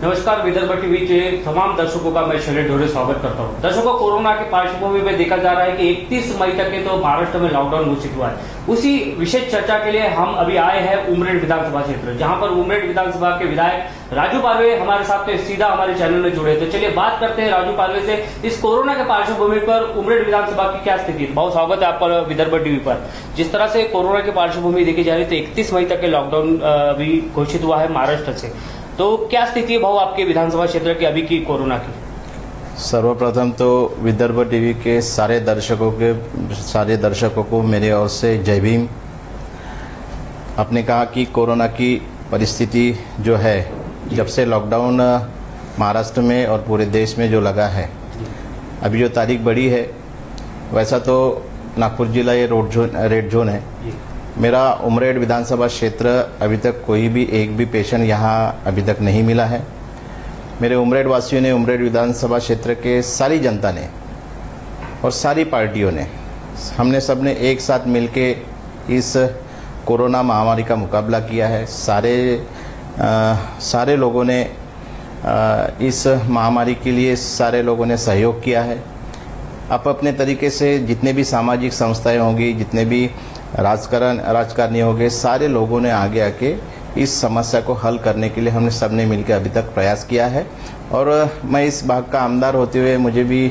नमस्कार, विदर्भ टीवी के तमाम दर्शकों का मैं शैलेश ढोरे स्वागत करता हूं। दर्शकों, कोरोना की पार्श्वभूमि में देखा जा रहा है कि 31 मई तक के तो महाराष्ट्र में लॉकडाउन घोषित हुआ है। उसी विशेष चर्चा के लिए हम अभी आए हैं उमरेड विधानसभा क्षेत्र, जहां पर उमरेड विधानसभा के विधायक राजू पारवे हमारे साथ सीधा हमारे चैनल में जुड़े। तो चलिए बात करते हैं राजू पारवे से, इस कोरोना के पार्श्वभूमि पर उमरेड विधानसभा की क्या स्थिति है। बहुत स्वागत है आपका विदर्भ टीवी पर। जिस तरह से कोरोना की पार्श्वभूमि देखी जा रही है तो 31 मई तक के लॉकडाउन अभी घोषित हुआ है महाराष्ट्र से, तो क्या स्थिति है भाव आपके विधानसभा क्षेत्र की अभी की कोरोना की? सर्वप्रथम तो विदर्भ टीवी के सारे दर्शकों को मेरे ओर से जय भीम। आपने कहा कि कोरोना की परिस्थिति जो है, जब से लॉकडाउन महाराष्ट्र में और पूरे देश में जो लगा है, अभी जो तारीख बढ़ी है, वैसा तो नागपुर जिला ये रेड जोन है। मेरा उमरेड विधानसभा क्षेत्र अभी तक कोई भी एक भी पेशेंट यहाँ अभी तक नहीं मिला है। मेरे उमरेड वासियों ने, उमरेड विधानसभा क्षेत्र के सारी जनता ने और सारी पार्टियों ने, हमने सबने एक साथ मिलके इस कोरोना महामारी का मुकाबला किया है। सारे लोगों ने इस महामारी के लिए सारे लोगों ने सहयोग किया है। अपने तरीके से जितने भी सामाजिक संस्थाएं होंगी, जितने भी राजकारणी हो गए, सारे लोगों ने आगे आके इस समस्या को हल करने के लिए हमने सबने मिलकर अभी तक प्रयास किया है। और मैं इस भाग का आमदार होते हुए मुझे भी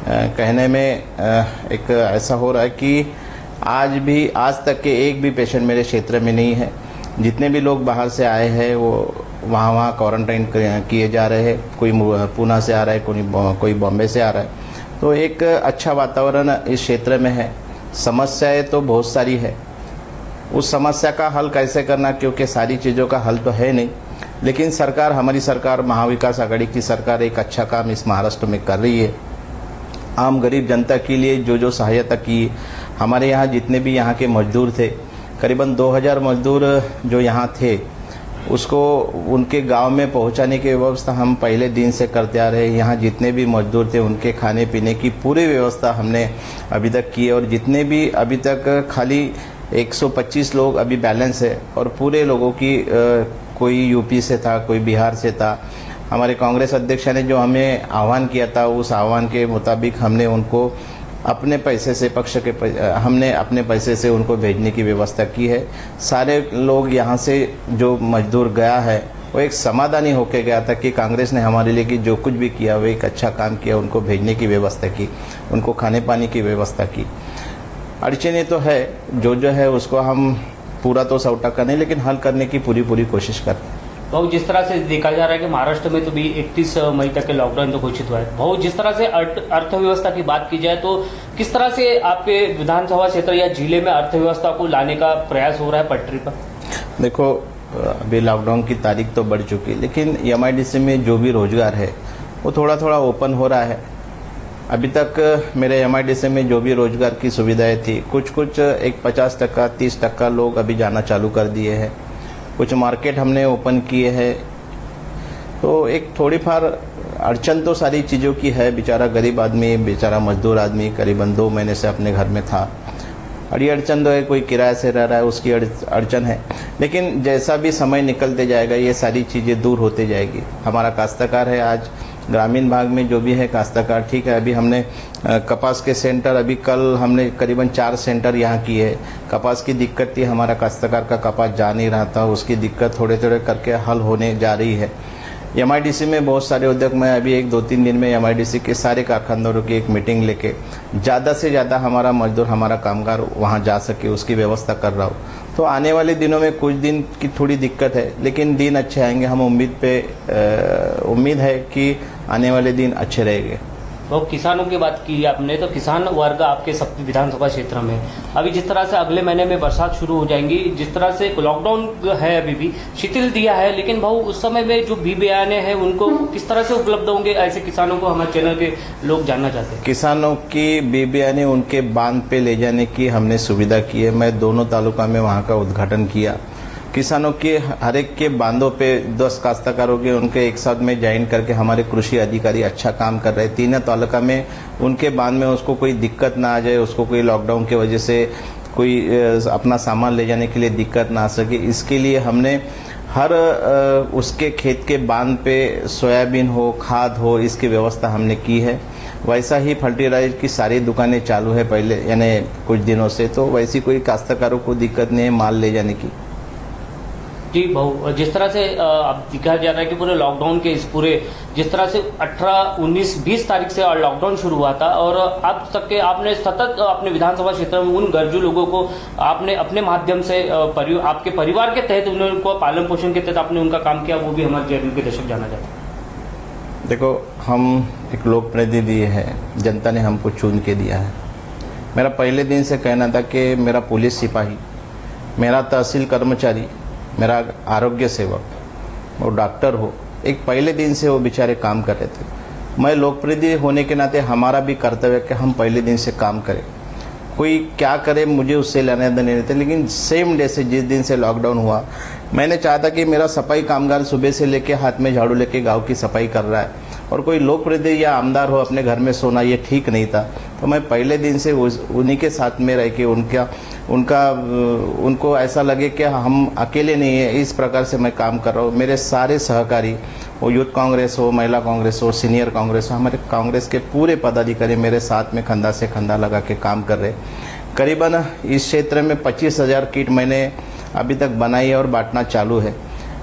कहने में एक ऐसा हो रहा है कि आज तक के एक भी पेशेंट मेरे क्षेत्र में नहीं है। जितने भी लोग बाहर से आए हैं वो वहाँ क्वारंटाइन किए जा रहे हैं। कोई पूना से आ रहा है, कोई बॉम्बे से आ रहा है। तो एक अच्छा वातावरण इस क्षेत्र में है। समस्याएं तो बहुत सारी है, उस समस्या का हल कैसे करना, क्योंकि सारी चीज़ों का हल तो है नहीं, लेकिन सरकार, हमारी सरकार, महाविकास आघाड़ी की सरकार एक अच्छा काम इस महाराष्ट्र में कर रही है। आम गरीब जनता के लिए जो सहायता की, हमारे यहाँ जितने भी यहाँ के मजदूर थे, करीबन 2000 मजदूर जो यहाँ थे, उसको उनके गांव में पहुंचाने की व्यवस्था हम पहले दिन से करते आ रहे हैं। यहाँ जितने भी मजदूर थे उनके खाने पीने की पूरी व्यवस्था हमने अभी तक की है। और जितने भी अभी तक खाली 125 लोग अभी बैलेंस है, और पूरे लोगों की कोई यूपी से था, कोई बिहार से था। हमारे कांग्रेस अध्यक्ष ने जो हमें आह्वान किया था, उस आह्वान के मुताबिक हमने उनको अपने पैसे से हमने अपने पैसे से उनको भेजने की व्यवस्था की है। सारे लोग यहाँ से जो मजदूर गया है वो एक समाधानी होके गया था कि कांग्रेस ने हमारे लिए कि जो कुछ भी किया वो एक अच्छा काम किया। उनको भेजने की व्यवस्था की, उनको खाने पानी की व्यवस्था की। अड़चने तो है, जो है उसको हम पूरा तो सौटा कर नहीं, लेकिन हल करने की पूरी कोशिश करते हैं। बहुत जिस तरह से देखा जा रहा है कि महाराष्ट्र में तो भी 31 मई तक के लॉकडाउन तो घोषित हुआ है। बहुत जिस तरह से अर्थव्यवस्था की बात की जाए तो किस तरह से आपके विधानसभा क्षेत्र या जिले में अर्थव्यवस्था को लाने का प्रयास हो रहा है पटरी पर? देखो, अभी लॉकडाउन की तारीख तो बढ़ चुकी है, लेकिन MIDC में जो भी रोजगार है वो थोड़ा ओपन हो रहा है। अभी तक मेरे MIDC में जो भी रोजगार की सुविधाएं थी, कुछ एक 50%, 30% लोग अभी जाना चालू कर दिए हैं। कुछ मार्केट हमने ओपन किए हैं। तो एक थोड़ी फार अड़चन तो सारी चीज़ों की है। बेचारा गरीब आदमी, बेचारा मजदूर आदमी करीबन 2 महीने से अपने घर में था। और ये अड़चन तो है, कोई किराए से रह रहा है उसकी अड़चन है। लेकिन जैसा भी समय निकलते जाएगा ये सारी चीज़ें दूर होते जाएगी। हमारा काश्तकार है, आज ग्रामीण भाग में जो भी है काश्तकार, ठीक है। अभी हमने कपास के सेंटर, अभी कल हमने करीबन 4 सेंटर यहाँ किए। कपास की दिक्कत थी, हमारा काश्तकार का कपास जा नहीं रहा था, उसकी दिक्कत थोड़े करके हल होने जा रही है। MIDC में बहुत सारे उद्योग, मैं अभी 1-2-3 दिन में MIDC के सारे कारखानदारों की एक मीटिंग लेके ज़्यादा से ज़्यादा हमारा मजदूर, हमारा कामगार वहाँ जा सके उसकी व्यवस्था कर रहा हूँ। तो आने वाले दिनों में कुछ दिन की थोड़ी दिक्कत है, लेकिन दिन अच्छे आएंगे। हम उम्मीद है कि आने वाले दिन अच्छे रहेंगे। वो किसानों की बात की आपने, तो किसान वर्ग आपके सब विधानसभा क्षेत्र में अभी जिस तरह से अगले महीने में बरसात शुरू हो जाएंगी, जिस तरह से लॉकडाउन है अभी भी शिथिल दिया है, लेकिन भाऊ उस समय में जो बी बयाने हैं उनको किस तरह से उपलब्ध होंगे? ऐसे किसानों को हमारे चैनल के लोग जानना चाहते हैं। किसानों की बी बयाने उनके बांध पे ले जाने की हमने सुविधा की है। मैं दोनों तालुका में वहाँ का उद्घाटन किया। किसानों के हर एक के बांधों पे 10 काश्तकारों के उनके एक साथ में ज्वाइन करके हमारे कृषि अधिकारी अच्छा काम कर रहे हैं। 3 तालुका में उनके बांध में उसको कोई दिक्कत ना आ जाए, उसको कोई लॉकडाउन की वजह से कोई अपना सामान ले जाने के लिए दिक्कत ना आ सके, इसके लिए हमने हर उसके खेत के बांध पे सोयाबीन हो, खाद हो, इसकी व्यवस्था हमने की है। वैसा ही फर्टिलाइजर की सारी दुकानें चालू है पहले, यानी कुछ दिनों से, तो वैसी कोई काश्तकारों को दिक्कत नहीं है माल ले जाने की। जी भाऊ, जिस तरह से अब दिखा जा रहा है कि पूरे लॉकडाउन के इस पूरे जिस तरह से 18, 19, 20 तारीख से लॉकडाउन शुरू हुआ था और अब तक के आपने सतत अपने विधानसभा क्षेत्र में उन गरजू लोगों को आपने अपने माध्यम से आपके परिवार के तहत उनको पालन पोषण के तहत आपने उनका काम किया, वो भी हमारे चैनल के दर्शक जाना चाहते हैं। देखो, हम एक लोक प्रतिनिधि है, जनता ने हमको चुन के दिया है। मेरा पहले दिन से कहना था कि मेरा पुलिस सिपाही, मेरा तहसील कर्मचारी, मेरा आरोग्य सेवक, वो डॉक्टर हो, एक पहले दिन से वो बेचारे काम कर रहे थे। मैं लोक प्रतिनिधि होने के नाते हमारा भी कर्तव्य है कि हम पहले दिन से काम करें। कोई क्या करे मुझे उससे लेने देने नहीं रहते, लेकिन सेम डे से जिस दिन से लॉकडाउन हुआ, मैंने चाहा था कि मेरा सफाई कामगार सुबह से लेके हाथ में झाड़ू लेके गांव की सफाई कर रहा है और कोई लोक प्रतिनिधि या आमदार हो अपने घर में सोना, ये ठीक नहीं था। तो मैं पहले दिन से उन्हीं के साथ में रह के उनको ऐसा लगे कि हम अकेले नहीं है, इस प्रकार से मैं काम कर रहा हूँ। मेरे सारे सहकारी, वो यूथ कांग्रेस हो, महिला कांग्रेस हो, सीनियर कांग्रेस हो, हमारे कांग्रेस के पूरे पदाधिकारी मेरे साथ में कंधा से कंधा लगा के काम कर रहे। करीबन इस क्षेत्र में 25,000 किट मैंने अभी तक बनाई है और बांटना चालू है।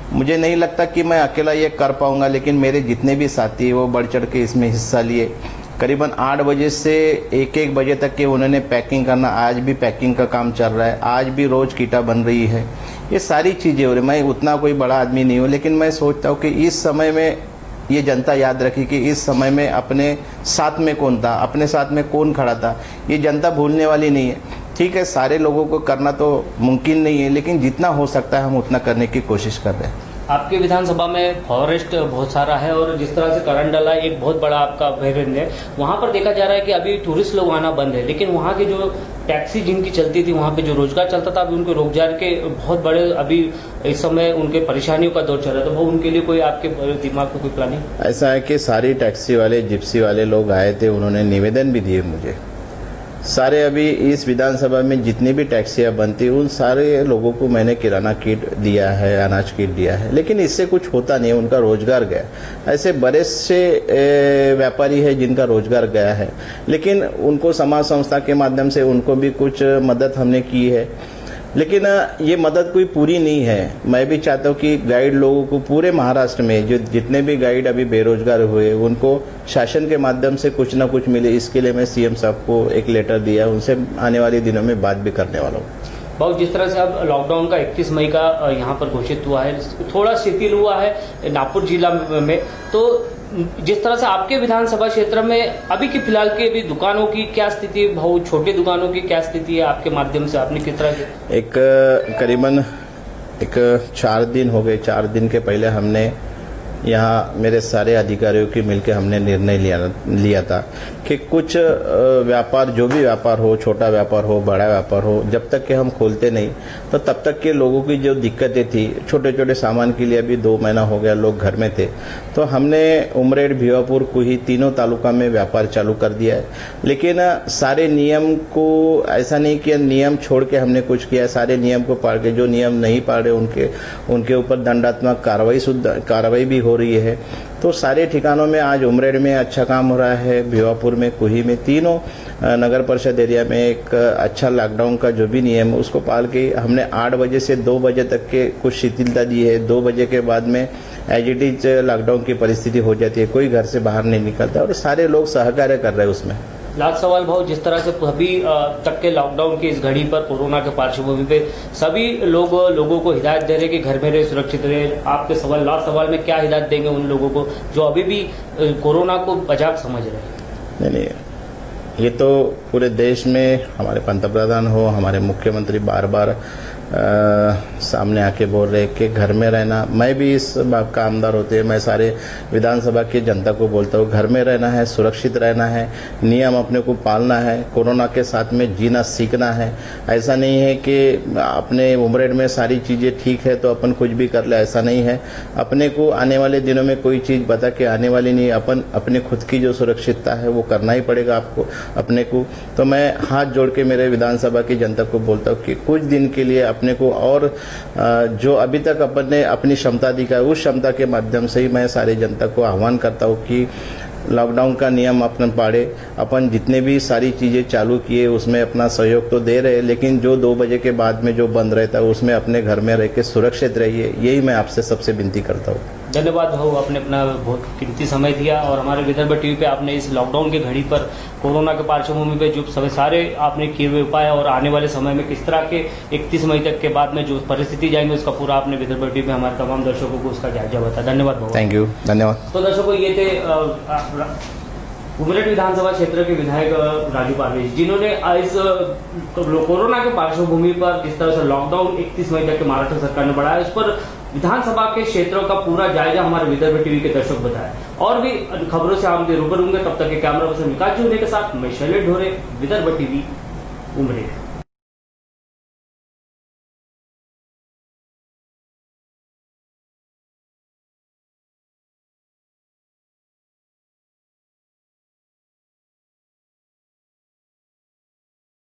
मुझे नहीं लगता कि मैं अकेला ये कर पाऊंगा, लेकिन मेरे जितने भी साथी वो बढ़ चढ़ के इसमें हिस्सा लिए। करीबन 8 बजे से 1-1 बजे तक के उन्होंने पैकिंग करना, आज भी पैकिंग का काम चल रहा है, आज भी रोज किटा बन रही है। ये सारी चीज़ें हो रही। मैं उतना कोई बड़ा आदमी नहीं हूँ, लेकिन मैं सोचता हूँ कि इस समय में ये जनता याद रखी कि इस समय में अपने साथ में कौन था, अपने साथ में कौन खड़ा था, ये जनता भूलने वाली नहीं है। ठीक है, सारे लोगों को करना तो मुमकिन नहीं है, लेकिन जितना हो सकता है हम उतना करने की कोशिश कर रहे हैं। आपके विधानसभा में फॉरेस्ट बहुत सारा है और जिस तरह से करंडला एक बहुत बड़ा आपका अभयारण्य है, वहाँ पर देखा जा रहा है कि अभी टूरिस्ट लोग आना बंद है, लेकिन वहाँ के जो टैक्सी जिनकी चलती थी, वहाँ पे जो रोजगार चलता था, अभी उनके रोजगार के बहुत बड़े अभी इस समय उनके परेशानियों का दौर चल रहा है। तो वो उनके लिए कोई आपके दिमाग में कोई प्लानिंग? ऐसा है कि सारी टैक्सी वाले, जिप्सी वाले लोग आए थे, उन्होंने निवेदन भी दिए मुझे। सारे अभी इस विधानसभा में जितनी भी टैक्सियां बनती उन सारे लोगों को मैंने किराना किट दिया है, अनाज किट दिया है, लेकिन इससे कुछ होता नहीं, उनका रोजगार गया। ऐसे बड़े से व्यापारी है जिनका रोजगार गया है, लेकिन उनको समाज संस्था के माध्यम से उनको भी कुछ मदद हमने की है, लेकिन ये मदद कोई पूरी नहीं है। मैं भी चाहता हूँ कि गाइड लोगों को पूरे महाराष्ट्र में जो जितने भी गाइड अभी बेरोजगार हुए उनको शासन के माध्यम से कुछ ना कुछ मिले। इसके लिए मैं सीएम साहब को एक लेटर दिया, उनसे आने वाले दिनों में बात भी करने वाला हूँ। बहुत जिस तरह से अब लॉकडाउन का 31 मई का यहाँ पर घोषित हुआ है, थोड़ा शिथिल हुआ है नागपुर जिला में, तो जिस तरह से आपके विधानसभा क्षेत्र में अभी की फिलहाल की अभी दुकानों की क्या स्थिति है, बहुत छोटी दुकानों की क्या स्थिति है, आपके माध्यम से आपने किस तरह की? करीबन 4 दिन हो गए। 4 दिन के पहले हमने यहाँ मेरे सारे अधिकारियों की मिलकर हमने निर्णय लिया था कि कुछ व्यापार, जो भी व्यापार हो, छोटा व्यापार हो, बड़ा व्यापार हो, जब तक कि हम खोलते नहीं तो तब तक के लोगों की जो दिक्कतें थी, छोटे छोटे सामान के लिए अभी 2 महीना हो गया लोग घर में थे, तो हमने उमरेड, भिवापुर, कुही तीनों तालुका में व्यापार चालू कर दिया है। लेकिन सारे नियम को ऐसा नहीं किया, नियम छोड़ के हमने कुछ किया, सारे नियम को पाल के, जो नियम नहीं पाल रहे उनके ऊपर दंडात्मक कार्रवाई भी हो रही है। तो सारे ठिकानों में आज उमरेड में अच्छा काम हो रहा है, भिवापुर में, कुही में, तीनों नगर परिषद एरिया में एक अच्छा लॉकडाउन का जो भी नियम है उसको पाल के हमने 8 बजे से 2 बजे तक के कुछ शिथिलता दी है। 2 बजे के बाद में एज इट इज लॉकडाउन की परिस्थिति हो जाती है, कोई घर से बाहर नहीं निकलता और सारे लोग सहकार्य कर रहे हैं उसमें। लास्ट सवाल भाव, जिस तरह से अभी तक के लॉकडाउन की इस घड़ी पर, कोरोना के पार्श्वभूमि पे सभी लोगों को हिदायत दे रहे कि घर में रहे, सुरक्षित रहे, आपके सवाल, लास्ट सवाल में क्या हिदायत देंगे उन लोगों को जो अभी भी कोरोना को मजाक समझ रहे हैं? नहीं, ये तो पूरे देश में हमारे पंतप्रधान हो, हमारे मुख्यमंत्री बार बार सामने आके बोल रहे कि घर में रहना। मैं भी इस बात का आमदार होते हैं, मैं सारे विधानसभा की जनता को बोलता हूँ, घर में रहना है, सुरक्षित रहना है, नियम अपने को पालना है, कोरोना के साथ में जीना सीखना है। ऐसा नहीं है कि अपने उमरेड में सारी चीज़ें ठीक है तो अपन कुछ भी कर ले, ऐसा नहीं है। अपने को आने वाले दिनों में कोई चीज़ बता के आने वाली नहीं, अपन अपने खुद की जो सुरक्षितता है वो करना ही पड़ेगा आपको, अपने को। तो मैं हाथ जोड़ के मेरे विधानसभा की जनता को बोलता हूँ कि कुछ दिन के लिए अपने को और जो अभी तक अपन ने अपनी क्षमता दिखाई, उस क्षमता के माध्यम से ही मैं सारी जनता को आह्वान करता हूँ कि लॉकडाउन का नियम अपन पाड़े। अपन जितने भी सारी चीज़ें चालू किए उसमें अपना सहयोग तो दे रहे, लेकिन जो 2 बजे के बाद में जो बंद रहता है उसमें अपने घर में रह के सुरक्षित रहिए, यही मैं आपसे सबसे विनती करता हूँ। धन्यवाद भाऊ, आपने अपना बहुत कीमती समय दिया और हमारे विदर्भ टीवी पे आपने इस लॉकडाउन की घड़ी पर कोरोना के पार्श्वभूमि पे जो सारे आपने किए हुए उपाय और आने वाले समय में किस तरह के 31 मई तक के बाद में जो परिस्थिति जाएंगे उसका पूरा आपने विदर्भ टीवी पे हमारे तमाम दर्शकों को उसका जायजा बताया। धन्यवाद भाऊ। थैंक यू, धन्यवाद। तो दर्शकों, ये थे उमरेड विधानसभा क्षेत्र के विधायक राजू पारवेज, जिन्होंने इस कोरोना के पार्श्वभूमि पर जिस तरह से लॉकडाउन 31 मई तक के महाराष्ट्र सरकार ने बढ़ाया, उस पर विधानसभा के क्षेत्रों का पूरा जायजा हमारे विदर्भ टीवी के दर्शक बताया। और भी खबरों से हम रूबरू होंगे, तब तक के कैमरा पर्सन विकास जी के साथ मैं शैलेश ढोरे, विदर्भ टीवी, उमरेड।